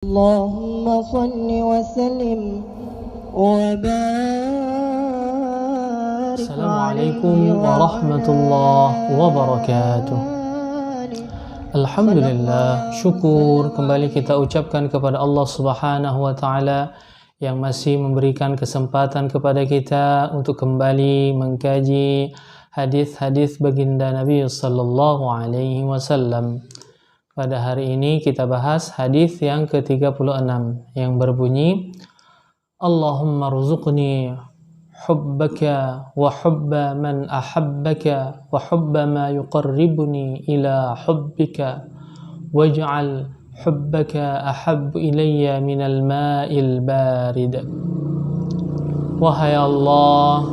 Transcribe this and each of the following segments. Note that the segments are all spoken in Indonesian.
اللهم صل وسلم وبارك Assalamualaikum warahmatullahi wabarakatuh. Alhamdulillah, syukur kembali kita ucapkan kepada Allah Subhanahu wa taala yang masih memberikan kesempatan kepada kita untuk kembali mengkaji hadis-hadis baginda Nabi sallallahu alaihi wasallam. Pada hari ini kita bahas hadis yang ke-36 yang berbunyi, Allahumma rzuqni hubbaka wa hubba man ahabbaka wa hubba ma yuqarribuni ila hubbika waj'al hubbaka ahabbu ilayya minal ma'il barid. Wahai Allah,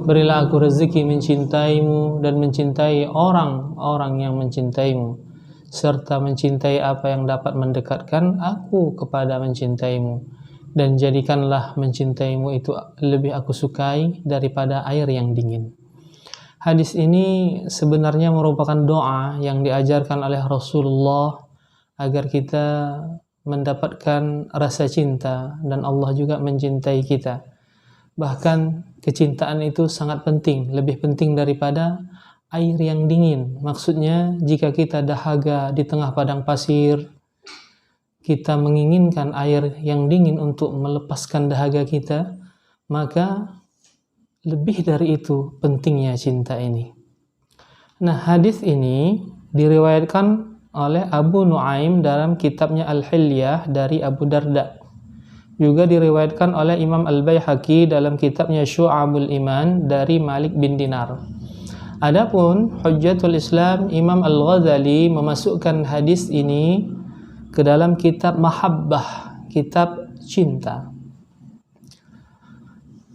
berilah aku rezeki mencintaimu dan mencintai orang-orang yang mencintaimu, serta mencintai apa yang dapat mendekatkan aku kepada mencintaimu, dan jadikanlah mencintaimu itu lebih aku sukai daripada air yang dingin. Hadis ini sebenarnya merupakan doa yang diajarkan oleh Rasulullah agar kita mendapatkan rasa cinta dan Allah juga mencintai kita. Bahkan kecintaan itu sangat penting, lebih penting daripada air yang dingin. Maksudnya jika kita dahaga di tengah padang pasir, kita menginginkan air yang dingin untuk melepaskan dahaga kita, maka lebih dari itu pentingnya cinta ini. Nah, hadis ini diriwayatkan oleh Abu Nuaim dalam kitabnya Al-Hilyah dari Abu Darda. Juga diriwayatkan oleh Imam Al-Baihaqi dalam kitabnya Syu'abul Iman dari Malik bin Dinar. Adapun Hujjatul Islam Imam Al-Ghazali memasukkan hadis ini ke dalam kitab Mahabbah, kitab cinta.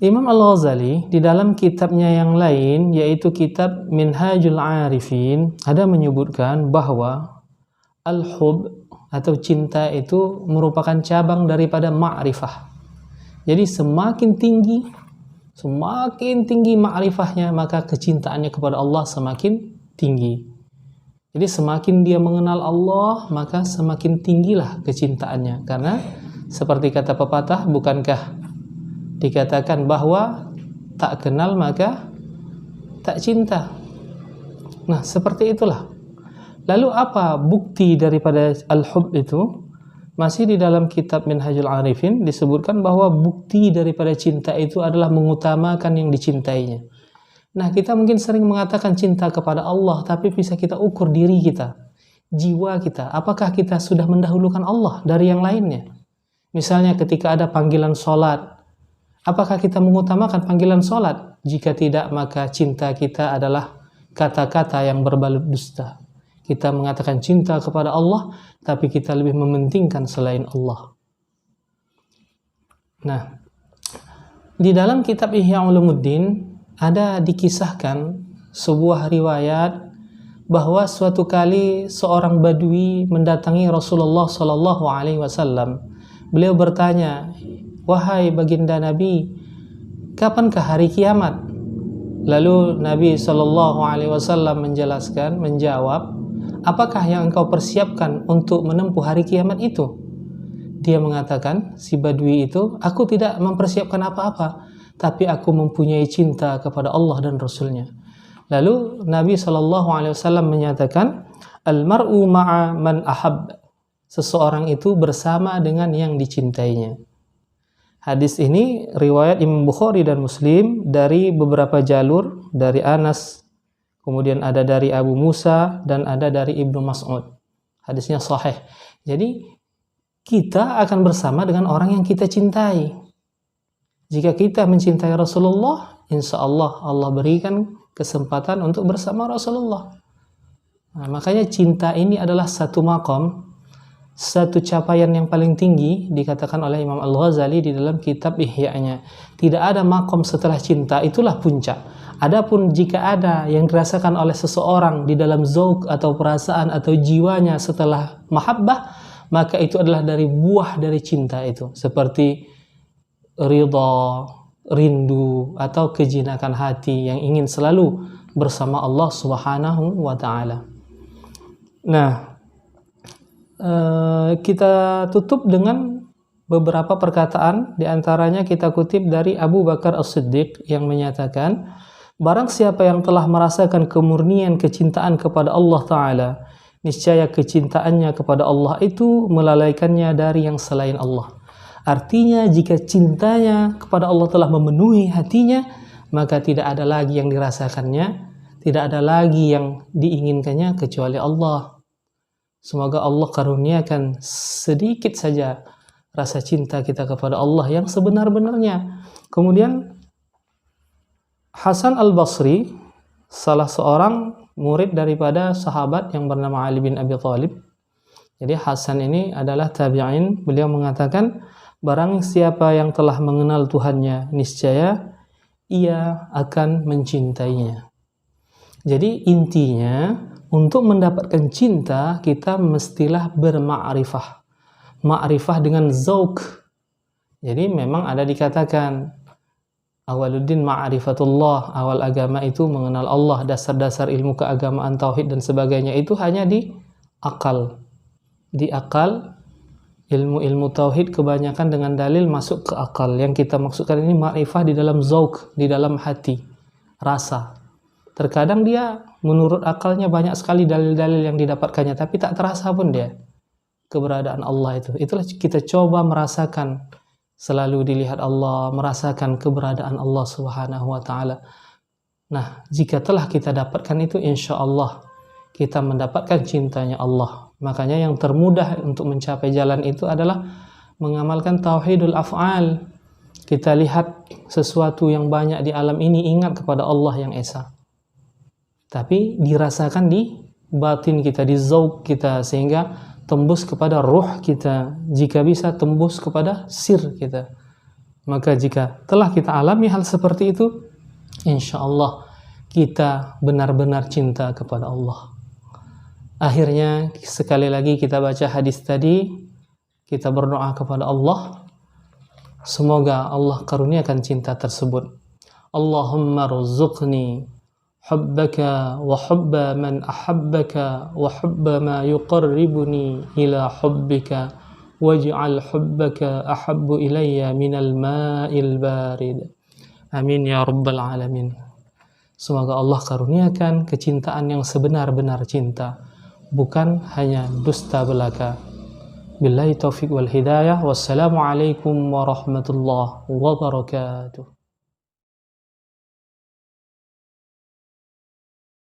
Imam Al-Ghazali di dalam kitabnya yang lain, yaitu kitab Minhajul Arifin, ada menyebutkan bahwa al-hub atau cinta itu merupakan cabang daripada ma'rifah. Jadi semakin tinggi ma'rifahnya, maka kecintaannya kepada Allah semakin tinggi. Jadi semakin dia mengenal Allah, maka semakin tinggilah kecintaannya. Karena seperti kata pepatah, bukankah dikatakan bahwa tak kenal maka tak cinta. Nah, seperti itulah. Lalu apa bukti daripada al-hub itu? Masih di dalam kitab Minhajul Arifin disebutkan bahwa bukti daripada cinta itu adalah mengutamakan yang dicintainya. Nah, kita mungkin sering mengatakan cinta kepada Allah, tapi bisa kita ukur diri kita, jiwa kita. Apakah kita sudah mendahulukan Allah dari yang lainnya? Misalnya ketika ada panggilan sholat, apakah kita mengutamakan panggilan sholat? Jika tidak, maka cinta kita adalah kata-kata yang berbalut dusta. Kita mengatakan cinta kepada Allah, tapi kita lebih mementingkan selain Allah. Nah, di dalam kitab Ihya Ulumuddin ada dikisahkan sebuah riwayat bahwa suatu kali seorang badui mendatangi Rasulullah Sallallahu Alaihi Wasallam. Beliau bertanya, wahai baginda Nabi, kapankah hari kiamat? Lalu Nabi Sallallahu Alaihi Wasallam menjawab, apakah yang engkau persiapkan untuk menempuh hari kiamat itu? Dia mengatakan, si badui itu, aku tidak mempersiapkan apa-apa, tapi aku mempunyai cinta kepada Allah dan Rasulnya. Lalu Nabi SAW menyatakan, Al-mar'u ma'a man ahab. Seseorang itu bersama dengan yang dicintainya. Hadis ini riwayat Imam Bukhari dan Muslim dari beberapa jalur, dari Anas, kemudian ada dari Abu Musa, dan ada dari Ibnu Mas'ud. Hadisnya sahih. Jadi kita akan bersama dengan orang yang kita cintai. Jika kita mencintai Rasulullah, insya Allah Allah berikan kesempatan untuk bersama Rasulullah. Nah, makanya cinta ini adalah satu maqam, satu capaian yang paling tinggi, dikatakan oleh Imam Al-Ghazali di dalam kitab Ihya-nya. Tidak ada maqam setelah cinta, itulah puncak. Adapun jika ada yang dirasakan oleh seseorang di dalam zauq atau perasaan atau jiwanya setelah mahabbah, maka itu adalah dari buah dari cinta itu. Seperti ridha, rindu, atau kejinakan hati yang ingin selalu bersama Allah Subhanahu wa ta'ala. Nah, kita tutup dengan beberapa perkataan, di antaranya kita kutip dari Abu Bakar As-Siddiq yang menyatakan, barang siapa yang telah merasakan kemurnian kecintaan kepada Allah Ta'ala, niscaya kecintaannya kepada Allah itu melalaikannya dari yang selain Allah. Artinya jika cintanya kepada Allah telah memenuhi hatinya, maka tidak ada lagi yang dirasakannya, tidak ada lagi yang diinginkannya kecuali Allah. Semoga Allah karuniakan sedikit saja rasa cinta kita kepada Allah yang sebenar-benarnya. Kemudian Hasan Al-Basri, salah seorang murid daripada sahabat yang bernama Ali bin Abi Thalib. Jadi Hasan ini adalah tabi'in. Beliau mengatakan, barang siapa yang telah mengenal Tuhannya, niscaya ia akan mencintainya. Jadi intinya, untuk mendapatkan cinta, kita mestilah berma'rifah. Ma'rifah dengan zauq. Jadi memang ada dikatakan, awaluddin ma'rifatullah, awal agama itu mengenal Allah, dasar-dasar ilmu keagamaan, tauhid dan sebagainya itu hanya di akal. Di akal, ilmu-ilmu tauhid kebanyakan dengan dalil masuk ke akal. Yang kita maksudkan ini ma'rifah di dalam zauq, di dalam hati, rasa. Terkadang dia menurut akalnya banyak sekali dalil-dalil yang didapatkannya, tapi tak terasa pun dia keberadaan Allah itu. Itulah kita coba merasakan, selalu dilihat Allah, merasakan keberadaan Allah Subhanahu wa Ta'ala. Nah, jika telah kita dapatkan itu, insya Allah kita mendapatkan cintanya Allah. Makanya yang termudah untuk mencapai jalan itu adalah mengamalkan tauhidul af'al. Kita lihat sesuatu yang banyak di alam ini, ingat kepada Allah yang esa. Tapi dirasakan di batin kita, di zauq kita, sehingga tembus kepada ruh kita, jika bisa tembus kepada sir kita. Maka jika telah kita alami hal seperti itu, insya Allah kita benar-benar cinta kepada Allah. Akhirnya sekali lagi kita baca hadis tadi, kita berdoa kepada Allah, semoga Allah karuniakan cinta tersebut. Allahumma rzuqni hubbaka wa hubba man ahabbaka wa hubba ma yuqarribuni ila hubbika waj'al hubbaka ahabbu ilayya minal ma'il barid. Amin ya rabbal alamin. Semoga Allah karuniakan kecintaan yang sebenar-benar cinta, bukan hanya dusta belaka. Billahi taufiq wal hidayah. Wassalamualaikum warahmatullahi wabarakatuh.